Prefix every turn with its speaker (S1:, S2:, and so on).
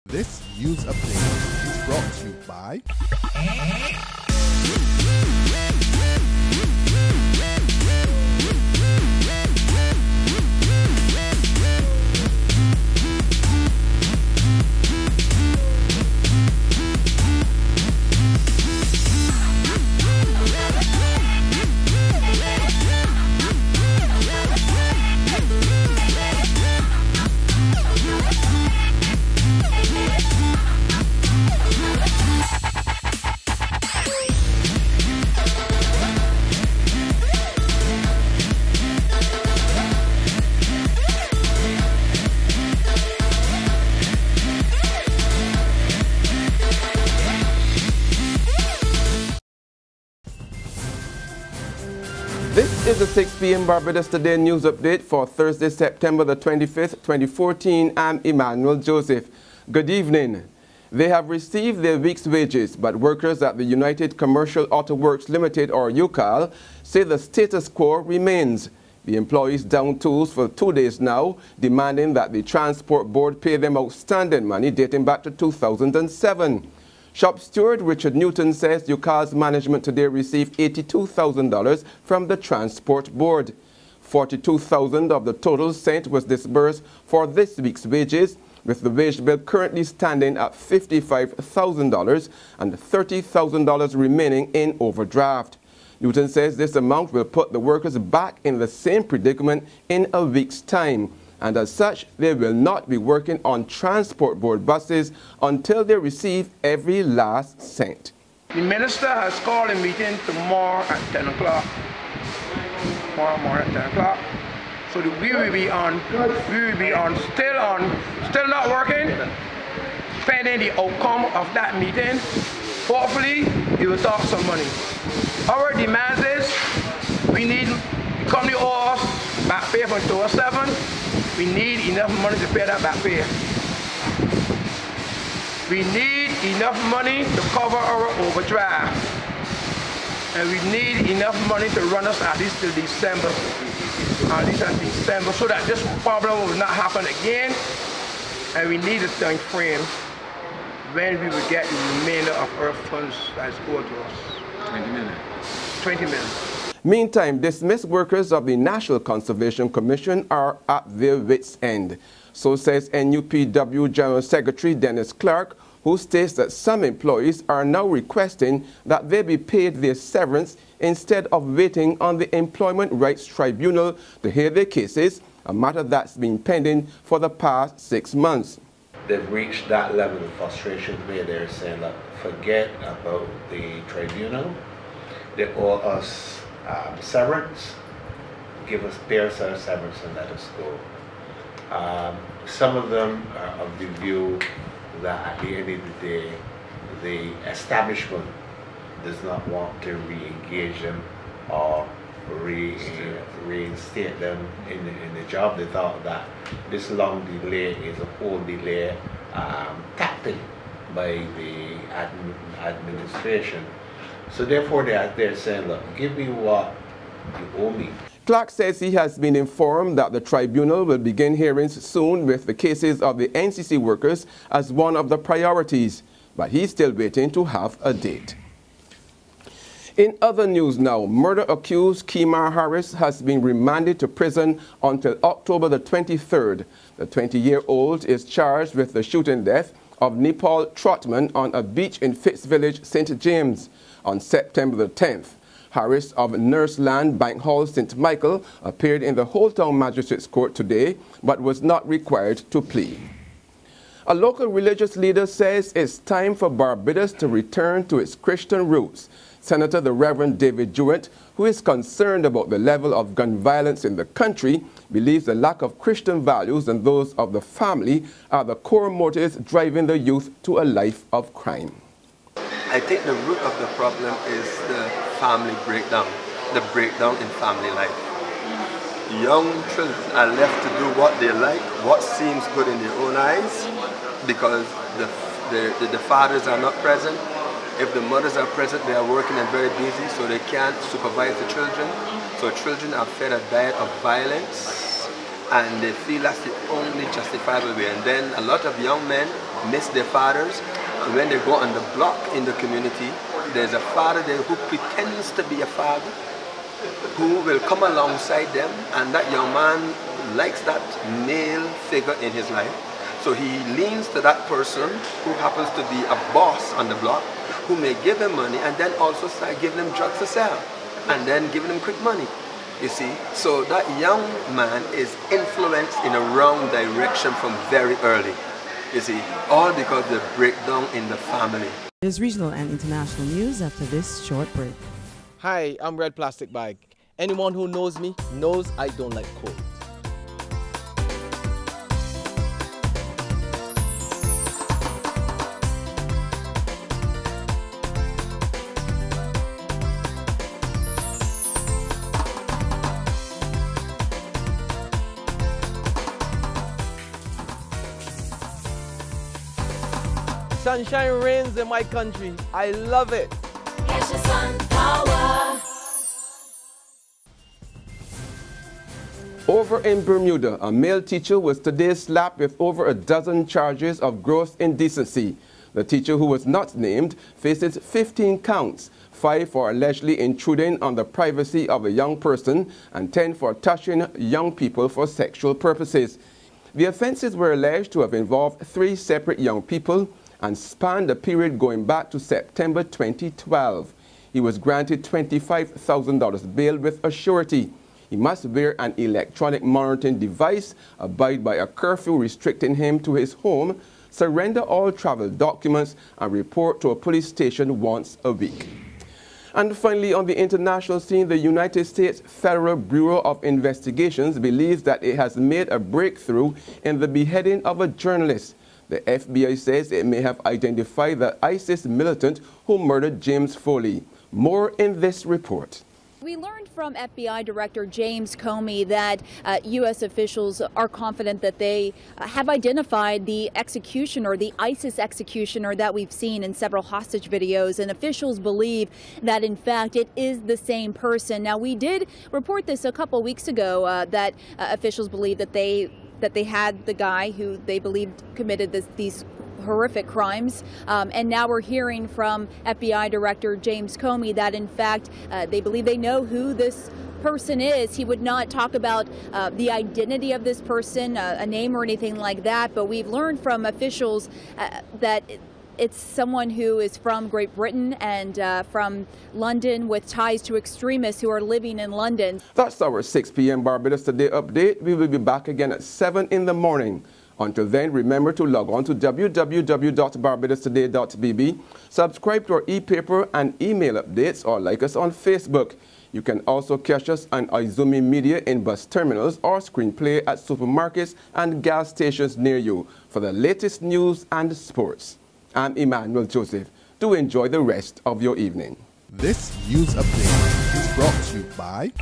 S1: This news update is brought to you by
S2: This is the 6 p.m. Barbados Today news update for Thursday, September the 25th, 2014. I'm Emmanuel Joseph. Good evening. They have received their week's wages, but workers at the United Commercial Auto Works Limited, or U.C.A.L, say the status quo remains. The employees down tools for 2 days now, demanding that the Transport Board pay them outstanding money dating back to 2007. Shop steward Richard Newton says U.C.A.L's management today received $82,000 from the Transport Board. $42,000 of the total sent was disbursed for this week's wages, with the wage bill currently standing at $55,000 and $30,000 remaining in overdraft. Newton says this amount will put the workers back in the same predicament in a week's time, and as such, they will not be working on Transport Board buses until they receive every last cent.
S3: The minister has called a meeting tomorrow at 10 o'clock. Tomorrow morning at 10 o'clock. So we will be still not working, pending the outcome of that meeting. Hopefully, he will talk some money. Our demand is, we need the company owes us back pay from 2007. We need enough money to pay that back pay. We need enough money to cover our overdraft. And we need enough money to run us at least till December. So that this problem will not happen again. And we need a time frame when we will get the remainder of our funds that's owed to us.
S4: 20 million.
S3: 20 million.
S2: Meantime, dismissed workers of the National Conservation Commission are at their wits' end. So says NUPW General Secretary Dennis Clark, who states that some employees are now requesting that they be paid their severance instead of waiting on the Employment Rights Tribunal to hear their cases, a matter that's been pending for the past 6 months.
S5: They've reached that level of frustration where they're saying, look, forget about the tribunal. They owe us severance, pay us our severance and let us go. Some of them are of the view that at the end of the day, the establishment does not want to re-engage them or reinstate them in the job. They thought that this long delay is a whole delay tactic by the administration. So therefore they're saying, look, give me what you owe me.
S2: Clark says he has been informed that the tribunal will begin hearings soon with the cases of the NCC workers as one of the priorities, but he's still waiting to have a date. In other news now, murder-accused Kemar Harris has been remanded to prison until October the 23rd. The 20-year-old is charged with the shooting death of Nepal Trotman on a beach in Fitz Village, St. James, on September the 10th. Harris of Nurseland Bank Hall, St. Michael, appeared in the Whole Town Magistrates Court today, but was not required to plead. A local religious leader says it's time for Barbados to return to its Christian roots. Senator the Reverend David Jewett, who is concerned about the level of gun violence in the country, believes the lack of Christian values and those of the family are the core motives driving the youth to a life of crime.
S6: I think the root of the problem is the family breakdown, the breakdown in family life. Young children are left to do what they like, what seems good in their own eyes, because the fathers are not present. If the mothers are present, they are working and very busy, so they can't supervise the children. So children are fed a diet of violence, and they feel that's the only justifiable way. And then a lot of young men miss their fathers. And when they go on the block in the community, there's a father there who pretends to be a father, who will come alongside them, and that young man likes that male figure in his life. So he leans to that person who happens to be a boss on the block, who may give him money and then also start giving him drugs to sell and then giving him quick money, you see. So that young man is influenced in a wrong direction from very early, you see, all because of the breakdown in the family.
S4: There's regional and international news after this short break.
S7: Hi, I'm Red Plastic Bag. Anyone who knows me knows I don't like cold. Sunshine reigns in my country. I love it.
S2: Over in Bermuda, a male teacher was today slapped with over a dozen charges of gross indecency. The teacher, who was not named, faces 15 counts, 5 for allegedly intruding on the privacy of a young person and 10 for touching young people for sexual purposes. The offenses were alleged to have involved 3 separate young people and spanned a period going back to September 2012. He was granted $25,000 bail with a surety. He must wear an electronic monitoring device, abide by a curfew restricting him to his home, surrender all travel documents, and report to a police station once a week. And finally, on the international scene, the United States Federal Bureau of Investigations believes that it has made a breakthrough in the beheading of a journalist. The FBI says it may have identified the ISIS militant who murdered James Foley. More in this report.
S8: We learned from FBI Director James Comey that U.S. officials are confident that they have identified the executioner, the ISIS executioner that we've seen in several hostage videos, and officials believe that, in fact, it is the same person. Now, we did report this a couple weeks ago that officials believe that they had the guy who they believed committed these horrific crimes, and now we're hearing from FBI Director James Comey that, in fact, they believe they know who this person is. He would not talk about the identity of this person, a name or anything like that, but we've learned from officials that it's someone who is from Great Britain and from London with ties to extremists who are living in London.
S2: That's our 6 p.m. Barbados Today update. We will be back again at 7 in the morning. Until then, remember to log on to www.barbadostoday.bb, subscribe to our e-paper and email updates, or like us on Facebook. You can also catch us on Izumi Media in bus terminals or screenplay at supermarkets and gas stations near you for the latest news and sports. I'm Emmanuel Joseph. Do enjoy the rest of your evening.
S1: This news update is brought to you by